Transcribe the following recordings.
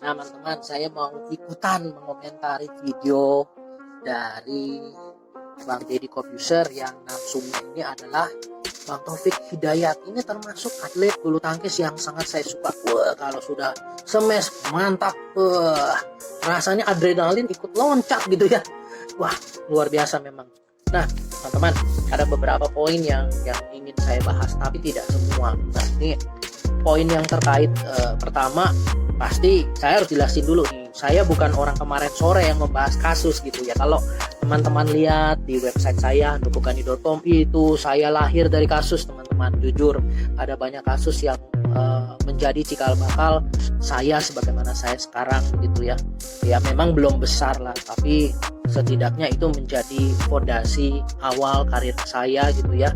Nah, teman-teman, saya mau ikutan mengomentari video dari Bang Deddy Corbuzier yang narsumnya ini adalah Bang Taufik Hidayat. Ini termasuk atlet bulu tangkis yang sangat saya suka. Wah, kalau sudah smash mantap. Wah, rasanya adrenalin ikut loncat gitu ya. Wah, luar biasa memang. Nah, teman-teman, ada beberapa poin yang ingin saya bahas, tapi tidak semua. Nah, ini poin yang terkait pertama, pasti saya harus jelasin dulu nih, saya bukan orang kemarin sore yang membahas kasus gitu ya. Kalau teman-teman lihat di website saya nubukani.com, itu saya lahir dari kasus, teman-teman. Jujur, ada banyak kasus yang menjadi cikal bakal saya sebagaimana saya sekarang gitu ya. Ya memang belum besar lah, tapi setidaknya itu menjadi fondasi awal karir saya gitu ya.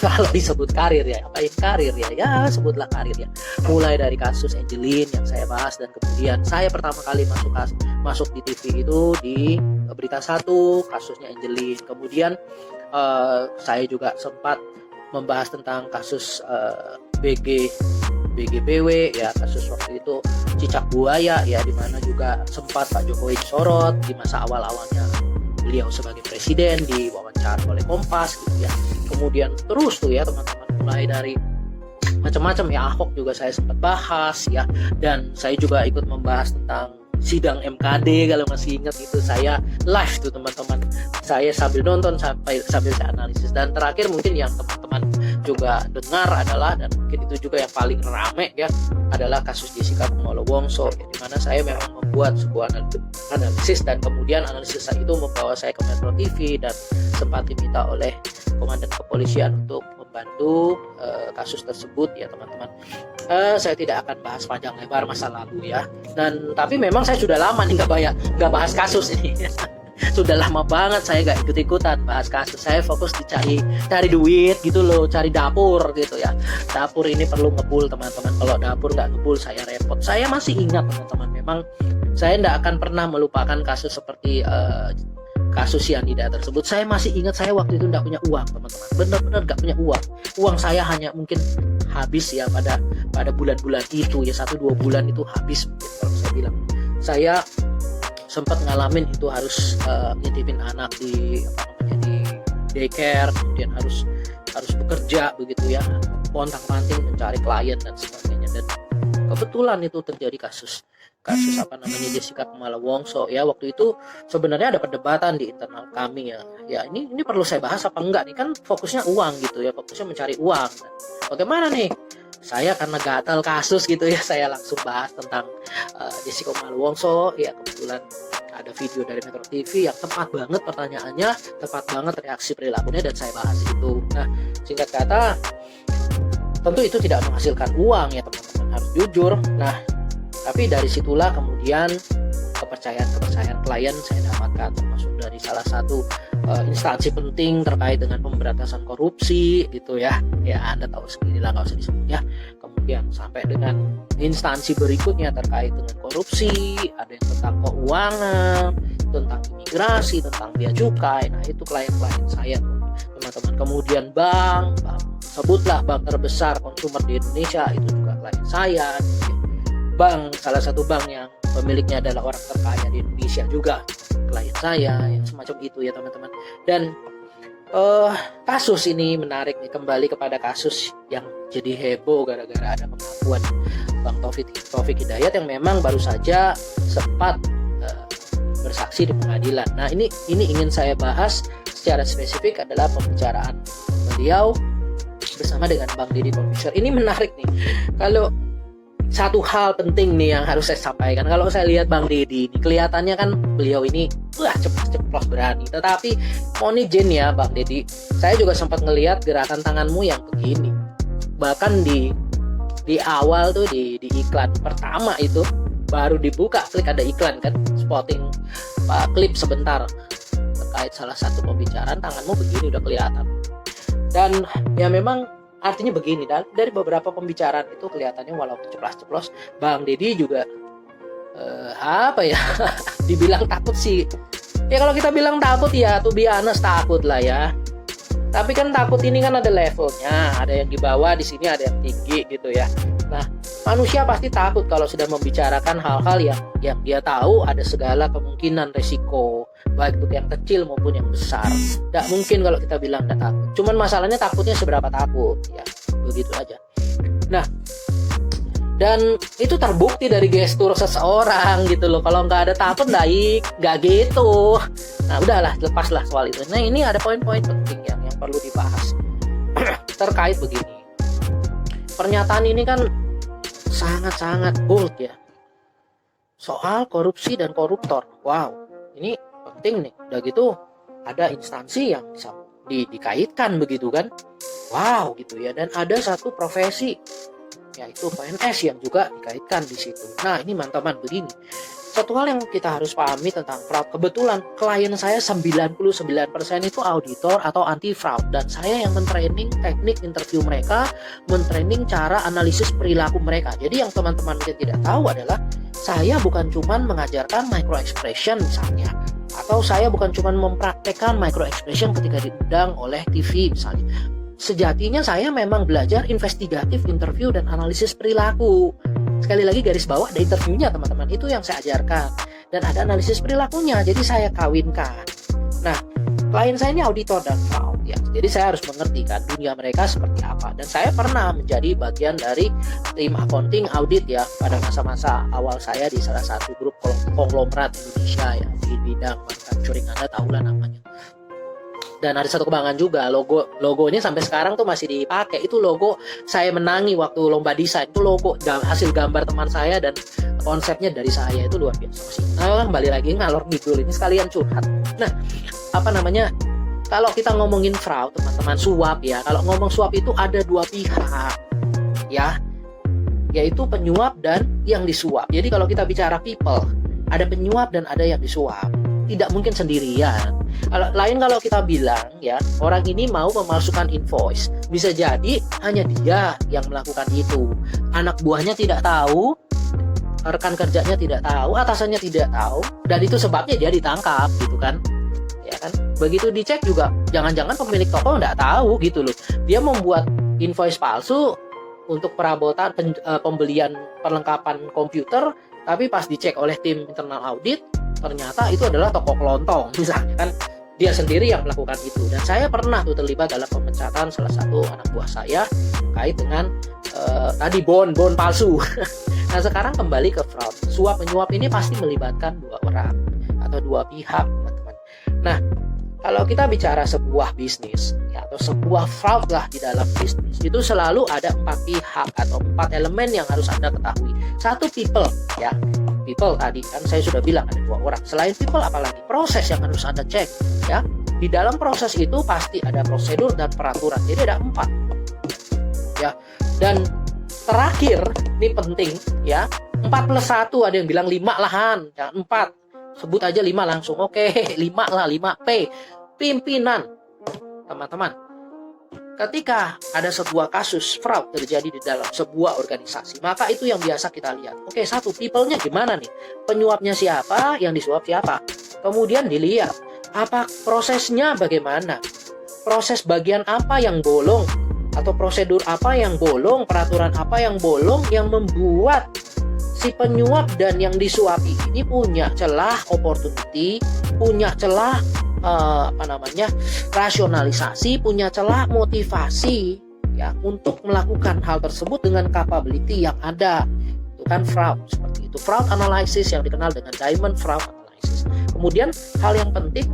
Kalau disebut karir ya, apain karir ya, ya sebutlah karir ya. Mulai dari kasus Angelin yang saya bahas, dan kemudian saya pertama kali masuk di TV itu di Berita Satu, kasusnya Angelin. Kemudian saya juga sempat membahas tentang kasus BGBW ya, kasus waktu itu cicak buaya ya, dimana juga sempat Pak Jokowi disorot di masa awal-awalnya beliau sebagai presiden, diwawancara oleh Kompas gitu ya. Kemudian terus tuh ya teman-teman, mulai dari macam-macam ya, Ahok juga saya sempat bahas ya, dan saya juga ikut membahas tentang sidang MKD. Kalau masih ingat itu saya live tuh teman-teman, saya sambil nonton sambil saya analisis. Dan terakhir mungkin yang teman-teman juga dengar adalah, dan mungkin itu juga yang paling rame ya, adalah kasus Jessica Kumolo Wongso ya, dimana saya memang membuat sebuah analisis, dan kemudian analisis saya itu membawa saya ke Metro TV dan sempat diminta oleh komandan kepolisian untuk membantu kasus tersebut ya teman-teman. Saya tidak akan bahas panjang lebar masa lalu ya, dan tapi memang saya sudah lama nih nggak bahas kasus ini. Sudah lama banget saya nggak ikut-ikutan bahas kasus. Saya fokus cari duit gitu loh, cari dapur gitu ya. Dapur ini perlu ngebul teman-teman. Kalau dapur nggak ngebul saya repot. Saya masih ingat teman-teman, memang saya nggak akan pernah melupakan kasus seperti kasus cyanida tersebut. Saya masih ingat, saya waktu itu nggak punya uang teman-teman, benar-benar nggak punya uang saya hanya mungkin habis ya pada bulan-bulan itu ya, 1-2 bulan itu habis mungkin. Kalau saya bilang, saya sempat ngalamin itu harus nitipin anak di daycare, kemudian harus bekerja begitu ya, pontang-panting mencari klien dan sebagainya. Dan kebetulan itu terjadi kasus Jessica Kumolo Wongso ya. Waktu itu sebenarnya ada perdebatan di internal kami ya ini perlu saya bahas apa enggak nih, kan fokusnya uang gitu ya, fokusnya mencari uang. Dan bagaimana nih, saya karena gatal kasus gitu ya, saya langsung bahas tentang Jessica Kumolo Wongso ya. Kebetulan ada video dari Metro TV yang tepat banget pertanyaannya, tepat banget reaksi perilakunya, dan saya bahas itu. Nah, singkat kata, tentu itu tidak menghasilkan uang ya teman-teman, harus jujur. Nah, tapi dari situlah kemudian kepercayaan klien saya dapatkan, termasuk dari salah satu instansi penting terkait dengan pemberantasan korupsi gitu ya. Ya Anda tahu sendiri lah, nggak usah disebut ya. Kemudian sampai dengan instansi berikutnya terkait dengan korupsi, ada yang tentang keuangan, tentang imigrasi, tentang bea cukai. Nah itu klien-klien saya tuh teman-teman. Kemudian bank, sebutlah bank terbesar konsumer di Indonesia, itu juga klien saya. Bank, salah satu bank yang pemiliknya adalah orang terkaya di Indonesia juga klien saya, yang semacam itu ya teman-teman. Dan kasus ini menarik nih, kembali kepada kasus yang jadi heboh gara-gara ada pengakuan Bang Taufik Hidayat yang memang baru saja sempat bersaksi di pengadilan. Nah ini ingin saya bahas secara spesifik adalah pembicaraan beliau bersama dengan Bang Deddy Corbuzier. Ini menarik nih, kalau satu hal penting nih yang harus saya sampaikan. Kalau saya lihat Bang Deddy ini, kelihatannya kan beliau ini ceplos berani, tetapi mohon izin ya Bang Deddy, saya juga sempat ngelihat gerakan tanganmu yang begini. Bahkan di awal tuh di iklan pertama itu baru dibuka, klik ada iklan kan, spotting klip sebentar terkait salah satu pembicaraan, tanganmu begini udah kelihatan. Dan ya memang artinya begini, dari beberapa pembicaraan itu kelihatannya walaupun ceplos-ceplos, Bang Deddy juga dibilang takut sih. Ya kalau kita bilang takut ya, to be honest takut lah ya. Tapi kan takut ini kan ada levelnya, ada yang di bawah, di sini ada yang tinggi gitu ya. Nah, Manusia pasti takut kalau sudah membicarakan hal-hal yang dia tahu ada segala kemungkinan resiko, baik itu yang kecil maupun yang besar. Tidak mungkin kalau kita bilang tidak takut. Cuman masalahnya takutnya seberapa takut, ya begitu aja. Nah, dan itu terbukti dari gestur seseorang gitu loh. Kalau nggak ada takut, nggak gitu. Nah, udahlah, lepaslah soal itu. Nah, ini ada poin-poin penting yang perlu dibahas terkait begini. Pernyataan ini kan sangat-sangat bold ya, soal korupsi dan koruptor. Wow, ini penting nih. Udah gitu ada instansi yang bisa dikaitkan begitu kan. Wow gitu ya. Dan ada satu profesi, yaitu PNS, yang juga dikaitkan di situ. Nah, ini teman-teman begini. Satu hal yang kita harus pahami tentang fraud, kebetulan klien saya 99% itu auditor atau anti fraud, dan saya yang mentraining teknik interview mereka, mentraining cara analisis perilaku mereka. Jadi yang teman-teman mungkin tidak tahu adalah saya bukan cuma mengajarkan micro expression misalnya, atau saya bukan cuma mempraktekkan micro expression ketika diundang oleh TV misalnya. Sejatinya saya memang belajar investigatif interview dan analisis perilaku. Sekali lagi garis bawah, ada interviewnya teman-teman, itu yang saya ajarkan, dan ada analisis perilakunya, jadi saya kawinkan. Nah, klien saya ini auditor dan fraud ya, jadi saya harus mengerti kan dunia mereka seperti apa. Dan saya pernah menjadi bagian dari tim accounting audit ya pada masa-masa awal saya di salah satu grup konglomerat Indonesia ya di bidang manufacturing, Anda tahulah namanya. Dan ada satu kebanggaan juga, logonya sampai sekarang tuh masih dipakai. Itu logo saya menangi waktu lomba desain. Itu logo hasil gambar teman saya dan konsepnya dari saya. Itu luar biasa sih. Nah, kembali lagi ngalor ngidul ini sekalian curhat. Nah, kalau kita ngomongin fraud teman-teman, suap ya. Kalau ngomong suap itu ada dua pihak ya, yaitu penyuap dan yang disuap. Jadi kalau kita bicara people, ada penyuap dan ada yang disuap. Tidak mungkin sendirian. Lain kalau kita bilang ya, orang ini mau memalsukan invoice, bisa jadi hanya dia yang melakukan itu. Anak buahnya tidak tahu, rekan kerjanya tidak tahu, atasannya tidak tahu, dan itu sebabnya dia ditangkap gitu kan. Ya kan? Begitu dicek juga, jangan-jangan pemilik toko nggak tahu gitu loh. Dia membuat invoice palsu untuk perabotan pembelian perlengkapan komputer, tapi pas dicek oleh tim internal audit, ternyata itu adalah toko kelontong misalnya kan, dia sendiri yang melakukan itu. Dan saya pernah tuh terlibat dalam pemecatan salah satu anak buah saya terkait dengan tadi bon palsu. Nah, sekarang kembali ke fraud. Suap menyuap ini pasti melibatkan dua orang atau dua pihak teman-teman. Nah, kalau kita bicara sebuah bisnis ya, atau sebuah fraud lah di dalam bisnis, itu selalu ada 4 pihak atau 4 elemen yang harus Anda ketahui. Satu, people ya. People tadi kan saya sudah bilang ada 2 orang. Selain people, apalagi proses yang harus Anda cek ya. Di dalam proses itu pasti ada prosedur dan peraturan. Jadi ada 4 ya. Dan terakhir ini penting ya, 4+1, ada yang bilang 5 lahan, jangan 4. Sebut aja 5 langsung. Oke, 5 lah, 5P. Pimpinan. Teman-teman, ketika ada sebuah kasus fraud terjadi di dalam sebuah organisasi, maka itu yang biasa kita lihat. Oke, satu, people-nya gimana nih? Penyuapnya siapa, yang disuap siapa? Kemudian dilihat, apa prosesnya bagaimana? Proses bagian apa yang bolong? Atau prosedur apa yang bolong? Peraturan apa yang bolong yang membuat si penyuap dan yang disuapi ini punya celah opportunity, punya celah rasionalisasi, punya celah motivasi ya untuk melakukan hal tersebut dengan capability yang ada. Itu kan fraud, seperti itu. Fraud analysis yang dikenal dengan diamond fraud analysis. Kemudian hal yang penting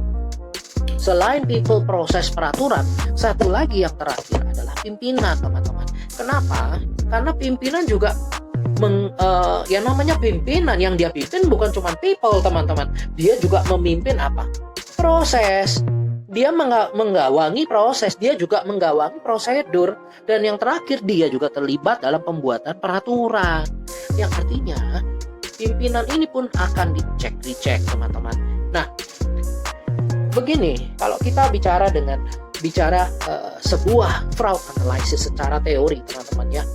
selain people, proses, peraturan, satu lagi yang terakhir adalah pimpinan, teman-teman. Kenapa? Karena pimpinan juga yang namanya pimpinan, yang dia pimpin bukan cuma people, teman-teman. Dia juga memimpin apa? Proses. Dia menggawangi proses, dia juga menggawangi prosedur, dan yang terakhir dia juga terlibat dalam pembuatan peraturan. Yang artinya pimpinan ini pun akan dicek, teman-teman. Nah, begini, kalau kita bicara sebuah fraud analysis secara teori, teman-teman ya.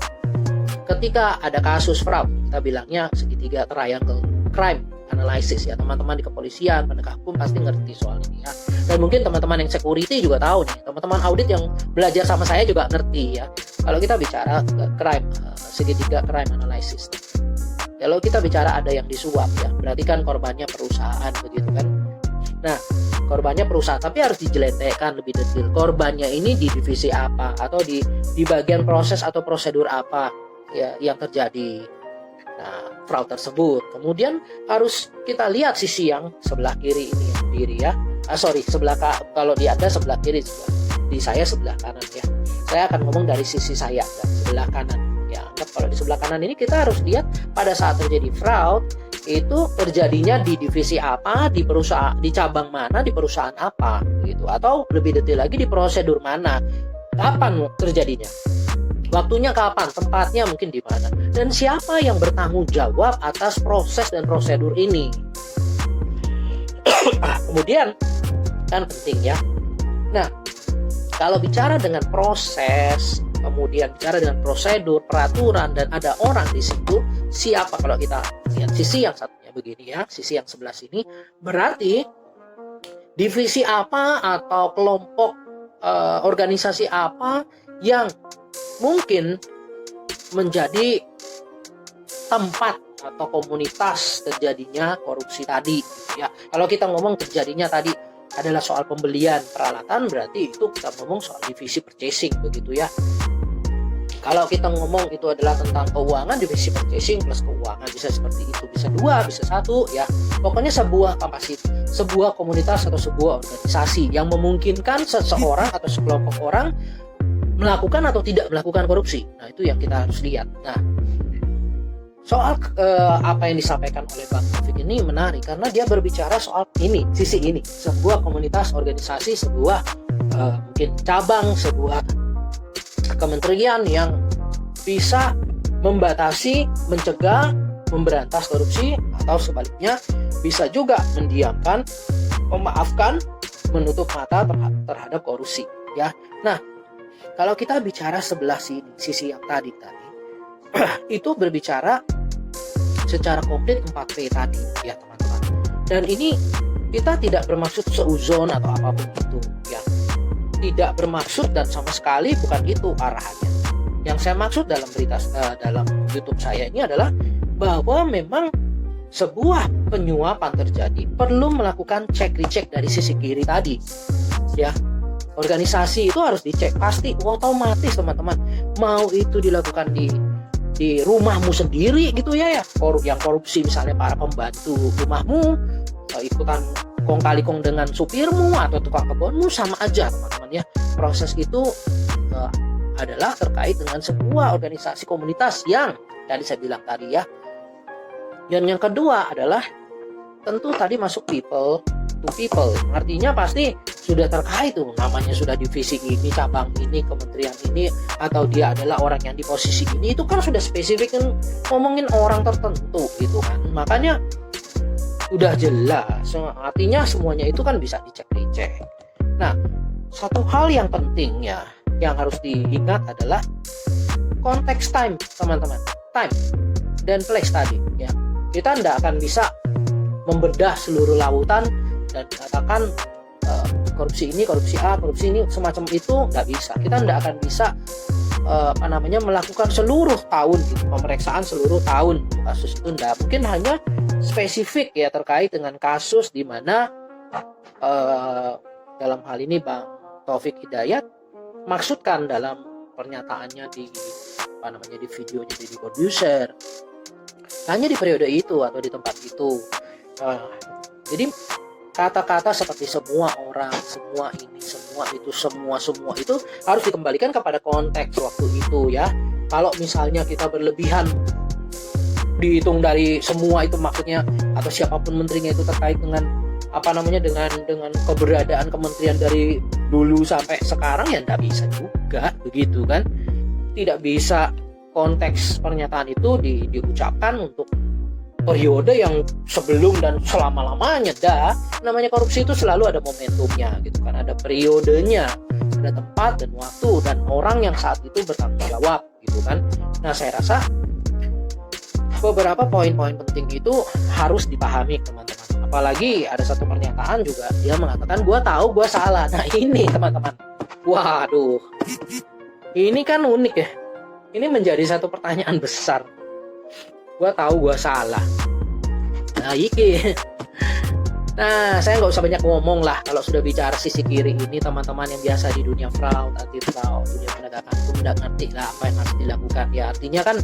Ketika ada kasus fraud, kita bilangnya segitiga triangle crime analisis ya. Teman-teman di kepolisian, penegak hukum pasti ngerti soal ini ya. Dan mungkin teman-teman yang security juga tahu nih. Teman-teman audit yang belajar sama saya juga ngerti ya. Kalau kita bicara crime, segitiga crime analysis. Kalau kita bicara ada yang disuap ya, berarti kan korbannya perusahaan begitu kan. Nah, korbannya perusahaan, tapi harus dijeletekkan lebih detail. Korbannya ini di divisi apa atau di bagian proses atau prosedur apa ya yang terjadi. Nah, fraud tersebut. Kemudian harus kita lihat sisi yang sebelah kiri ini yang berdiri ya. Kalau di Anda sebelah kiri, di saya sebelah kanan ya. Saya akan ngomong dari sisi saya dan sebelah kanan. Ya, anggap kalau di sebelah kanan ini kita harus lihat pada saat terjadi fraud itu terjadinya di divisi apa, di perusahaan, di cabang mana, di perusahaan apa gitu, atau lebih detail lagi di prosedur mana, kapan terjadinya, waktunya kapan, tempatnya mungkin di mana, dan siapa yang bertanggung jawab atas proses dan prosedur ini. Kemudian kan penting ya. Nah, kalau bicara dengan proses, kemudian bicara dengan prosedur, peraturan, dan ada orang di situ, siapa? Kalau kita lihat sisi yang satunya begini ya, sisi yang sebelah sini, berarti divisi apa atau kelompok organisasi apa yang mungkin menjadi tempat atau komunitas terjadinya korupsi tadi ya. Kalau kita ngomong terjadinya tadi adalah soal pembelian peralatan, berarti itu kita ngomong soal divisi purchasing begitu ya. Kalau kita ngomong itu adalah tentang keuangan, divisi purchasing plus keuangan, bisa seperti itu, bisa dua, bisa satu ya. Pokoknya sebuah kapasitas, sebuah komunitas atau sebuah organisasi yang memungkinkan seseorang atau sekelompok orang melakukan atau tidak melakukan korupsi. Nah, itu yang kita harus lihat. Nah, soal apa yang disampaikan oleh Bang Taufik ini menarik karena dia berbicara soal ini, sisi ini, sebuah komunitas, organisasi, sebuah mungkin cabang, sebuah kementerian yang bisa membatasi, mencegah, memberantas korupsi, atau sebaliknya bisa juga mendiamkan, memaafkan, menutup mata terhadap korupsi ya. Nah, kalau kita bicara sebelah sini, sisi yang tadi itu berbicara secara komplit 4P tadi ya teman-teman. Dan ini kita tidak bermaksud seuzon atau apapun itu ya. Tidak bermaksud dan sama sekali bukan itu arahannya. Yang saya maksud dalam berita dalam YouTube saya ini adalah bahwa memang sebuah penyuapan terjadi perlu melakukan cek recheck dari sisi kiri tadi ya. Organisasi itu harus dicek pasti otomatis teman-teman. Mau itu dilakukan di rumahmu sendiri gitu ya yang korupsi misalnya para pembantu rumahmu ikutan kong kali kong dengan supirmu atau tukang kebunmu, sama aja teman-teman ya. Proses itu adalah terkait dengan sebuah organisasi komunitas yang tadi saya bilang tadi ya. Dan yang kedua adalah tentu tadi masuk people to people, artinya pasti sudah terkait tuh, namanya sudah divisi ini, cabang ini, kementerian ini, atau dia adalah orang yang di posisi ini, itu kan sudah spesifik kan ngomongin orang tertentu gitu kan. Makanya udah jelas, artinya semuanya itu kan bisa dicek. Nah, satu hal yang penting ya, yang harus diingat adalah konteks time, teman-teman. Time dan place tadi ya. Kita tidak akan bisa membedah seluruh lautan dan katakan korupsi ini, korupsi A, korupsi ini, semacam itu nggak bisa. Kita tidak akan bisa melakukan seluruh tahun gitu, pemeriksaan seluruh tahun kasus itu tidak mungkin, hanya spesifik ya terkait dengan kasus di mana dalam hal ini Bang Taufik Hidayat maksudkan dalam pernyataannya di videonya di produser hanya di periode itu atau di tempat itu. Jadi kata-kata seperti semua orang, semua ini, semua itu, semua itu harus dikembalikan kepada konteks waktu itu ya. Kalau misalnya kita berlebihan dihitung dari semua itu, maksudnya atau siapapun menterinya itu terkait dengan dengan keberadaan kementerian dari dulu sampai sekarang, ya tidak bisa juga begitu kan. Tidak bisa konteks pernyataan itu diucapkan untuk periode yang sebelum dan selama-lamanya. Namanya korupsi itu selalu ada momentumnya gitu kan, ada periodenya, ada tempat dan waktu dan orang yang saat itu bertanggung jawab gitu kan. Nah, saya rasa beberapa poin-poin penting itu harus dipahami teman-teman. Apalagi ada satu pernyataan juga, dia mengatakan gue tahu gue salah. Nah ini teman-teman, waduh, ini kan unik ya. Ini menjadi satu pertanyaan besar. Gue tahu gue salah. Nah iki. Nah saya nggak usah banyak ngomong lah. Kalau sudah bicara sisi kiri ini, teman-teman yang biasa di dunia fraud, anti fraud, dunia penegakan hukum, nggak ngerti lah apa yang harus dilakukan. Ya artinya kan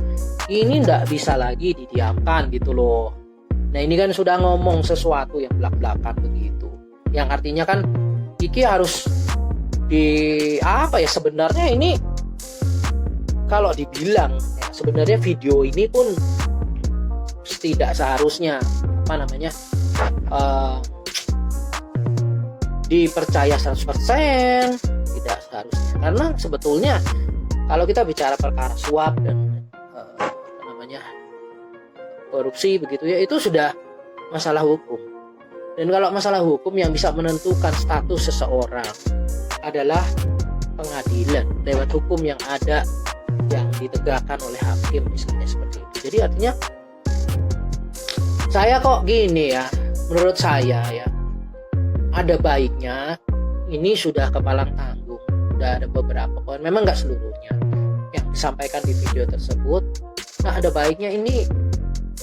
ini nggak bisa lagi didiamkan gitu loh. Nah ini kan sudah ngomong sesuatu yang belak-belakan begitu, yang artinya kan iki harus di apa ya, sebenarnya ini kalau dibilang ya, sebenarnya video ini pun tidak seharusnya apa namanya dipercaya 100%, tidak seharusnya, karena sebetulnya kalau kita bicara perkara suap dan apa namanya korupsi begitu ya, itu sudah masalah hukum. Dan kalau masalah hukum yang bisa menentukan status seseorang adalah pengadilan lewat hukum yang ada, yang ditegakkan oleh hakim misalnya seperti itu. Jadi artinya saya kok gini ya, menurut saya ya, ada baiknya ini sudah kepalang tanggung, sudah ada beberapa poin, memang nggak seluruhnya yang disampaikan di video tersebut. Nah ada baiknya ini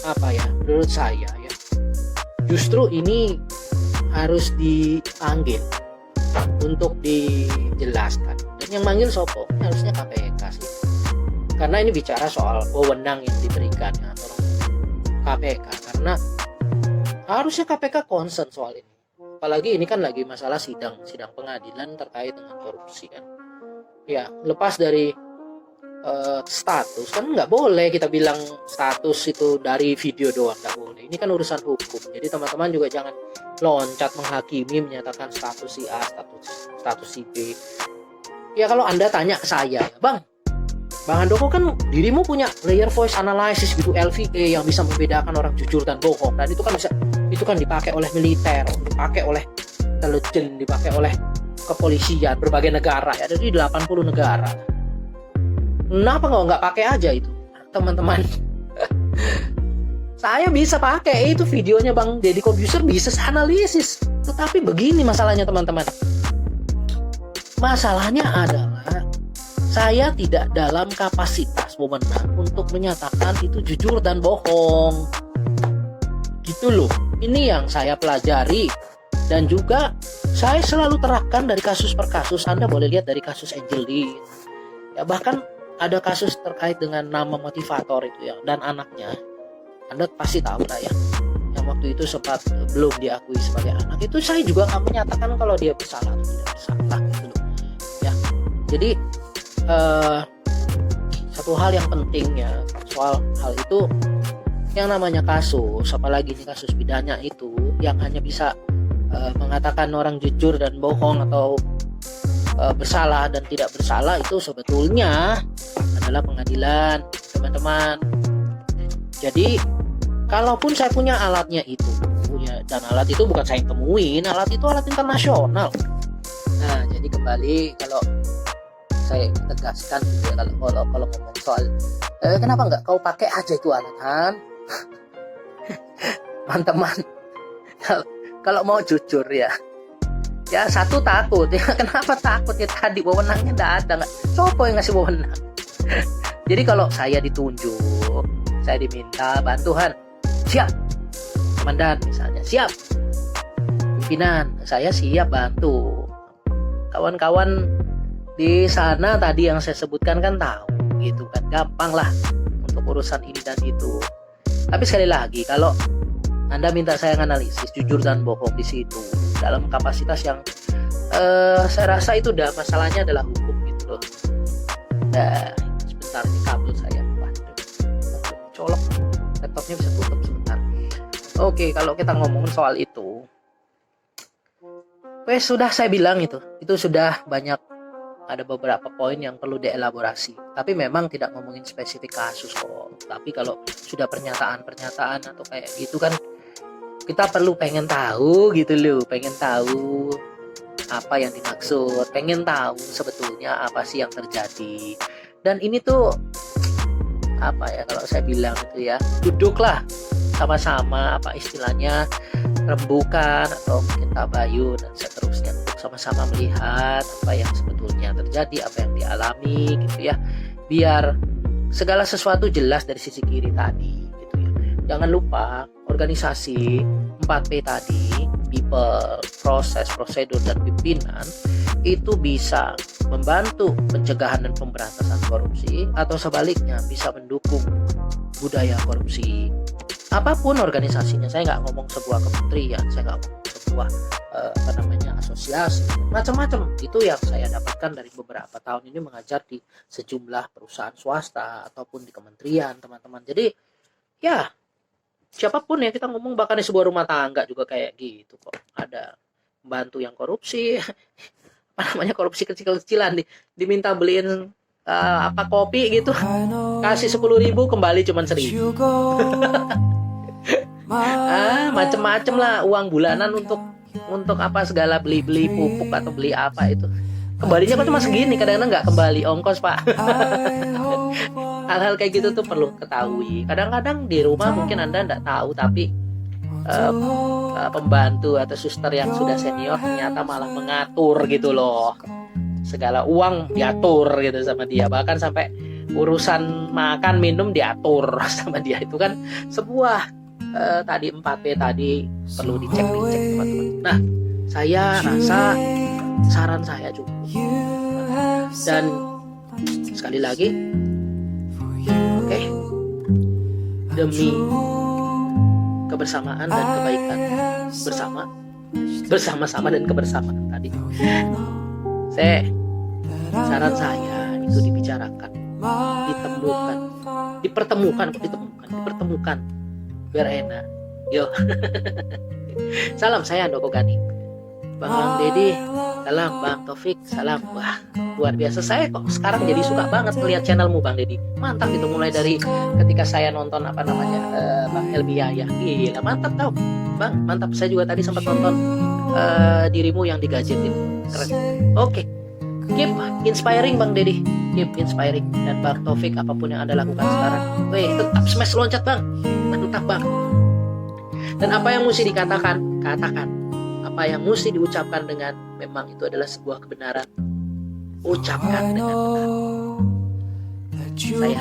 apa ya, menurut saya ya, justru ini harus dipanggil untuk dijelaskan, dan yang manggil sopo harusnya KPK sih, karena ini bicara soal wewenang yang diberikan ya, KPK, karena harusnya KPK concern soal ini, apalagi ini kan lagi masalah sidang pengadilan terkait dengan korupsi kan ya. Lepas dari status kan nggak boleh kita bilang status itu dari video doang, nggak boleh. Ini kan urusan hukum, jadi teman-teman juga jangan loncat menghakimi menyatakan status si A, status si B. Ya kalau Anda tanya ke saya, Bang Handoko, kan dirimu punya layer voice analysis gitu, LVA, yang bisa membedakan orang jujur dan bohong, dan itu kan dipakai oleh militer, dipakai oleh intelijen, dipakai oleh kepolisian berbagai negara ya, dari 80 negara. Kenapa nggak pakai aja itu, teman-teman? Saya bisa pakai itu videonya Bang Deddy Corbuzier, bisa analisis. Tetapi begini masalahnya teman-teman. Masalahnya adalah saya tidak dalam kapasitas wewenang untuk menyatakan itu jujur dan bohong. Gitu loh. Ini yang saya pelajari, dan juga saya selalu terapkan dari kasus per kasus. Anda boleh lihat dari kasus Angelin. Ya bahkan ada kasus terkait dengan nama motivator itu ya, dan anaknya. Anda pasti tahu lah ya, yang waktu itu sempat belum diakui sebagai anak. Itu saya juga nggak menyatakan kalau dia bersalah atau tidak bersalah gitu loh ya. Jadi satu hal yang penting ya soal hal itu, yang namanya kasus, apalagi ini kasus pidana itu, yang hanya bisa mengatakan orang jujur dan bohong atau bersalah dan tidak bersalah, itu sebetulnya adalah pengadilan, teman-teman. Jadi kalaupun saya punya alatnya itu ya, dan alat itu bukan saya yang temuin, alat itu alat internasional. Nah jadi kembali, kalau saya tegaskan gitu ya, kalau ngomong soal kenapa nggak kau pakai aja itu alat, Han? Teman-teman, kalau mau jujur ya satu takut ya. Kenapa takut ya? Tadi wewenangnya nggak ada, nggak sopo yang ngasih wewenang. Jadi kalau saya ditunjuk, saya diminta bantuan, siap. Komandan misalnya, siap. Pimpinan, saya siap bantu. Kawan-kawan di sana tadi yang saya sebutkan kan tahu gitu kan, gampang lah untuk urusan ini dan itu. Tapi sekali lagi, kalau Anda minta saya analisis jujur dan bohong di situ dalam kapasitas yang saya rasa itu udah masalahnya adalah hukum gitu loh. Nah, sebentar ini kabel saya colok, laptopnya bisa tutup sebentar. Oke, kalau kita ngomongin soal itu, sudah saya bilang itu sudah banyak, ada beberapa poin yang perlu dielaborasi. Tapi memang tidak ngomongin spesifik kasus kok. Tapi kalau sudah pernyataan atau kayak gitu kan, kita perlu pengen tahu gitu loh, pengen tahu apa yang dimaksud, pengen tahu sebetulnya apa sih yang terjadi. Dan ini tuh apa ya kalau saya bilang itu ya, duduklah sama-sama, apa istilahnya, rembukan atau mungkin tabayun dan seterusnya, untuk sama-sama melihat apa yang sebetulnya terjadi, apa yang dialami gitu ya, biar segala sesuatu jelas dari sisi kiri tadi gitu ya. Jangan lupa organisasi 4P tadi, people, proses, prosedur, dan pimpinan, itu bisa membantu pencegahan dan pemberantasan korupsi, atau sebaliknya bisa mendukung budaya korupsi. Apapun organisasinya, saya nggak ngomong sebuah kementerian, saya nggak ngomong sebuah asosiasi, macam-macam. Itu yang saya dapatkan dari beberapa tahun ini mengajar di sejumlah perusahaan swasta ataupun di kementerian, teman-teman. Jadi ya, siapapun ya, kita ngomong bahkan di sebuah rumah tangga juga kayak gitu kok. Ada pembantu yang korupsi, korupsi kecil-kecilan, diminta beliin kopi gitu, kasih 10.000, kembali cuma 1.000. Macem-macem lah, uang bulanan untuk apa segala, beli pupuk atau beli apa itu, kembalinya kok cuma segini, kadang-kadang nggak kembali ongkos, Pak. Hal-hal kayak gitu tuh perlu ketahui. Kadang-kadang di rumah mungkin Anda nggak tahu, tapi pembantu atau suster yang sudah senior ternyata malah mengatur gitu loh, segala uang diatur gitu sama dia, bahkan sampai urusan makan minum diatur sama dia. Itu kan sebuah tadi 4P tadi perlu dicek teman-teman. Nah, saya rasa saran saya cukup, dan sekali lagi, oke, demi kebersamaan dan kebaikan bersama-sama dan kebersamaan tadi, saran saya itu dibicarakan, dipertemukan biar enak. Yo. Salam, saya Andoko Gani. Bang Dedi, salam. Bang Taufik, salam. Wah, luar biasa. Saya kok sekarang jadi suka banget melihat channelmu, Bang Dedi. Mantap itu, mulai dari ketika saya nonton Bang Helmi ya. Gila, mantap tau. Bang, mantap. Saya juga tadi sempat nonton dirimu yang digajetin. Keren. Oke. Keep inspiring, Bang Dedi. Keep inspiring. Dan Bang Taufik, apapun yang Anda lakukan sekarang, tetap smash loncat, Bang. Mantap, Bang. Dan apa yang mesti dikatakan, katakan. Apa yang mesti diucapkan dengan memang itu adalah sebuah kebenaran, ucapkan dengan benar. Saya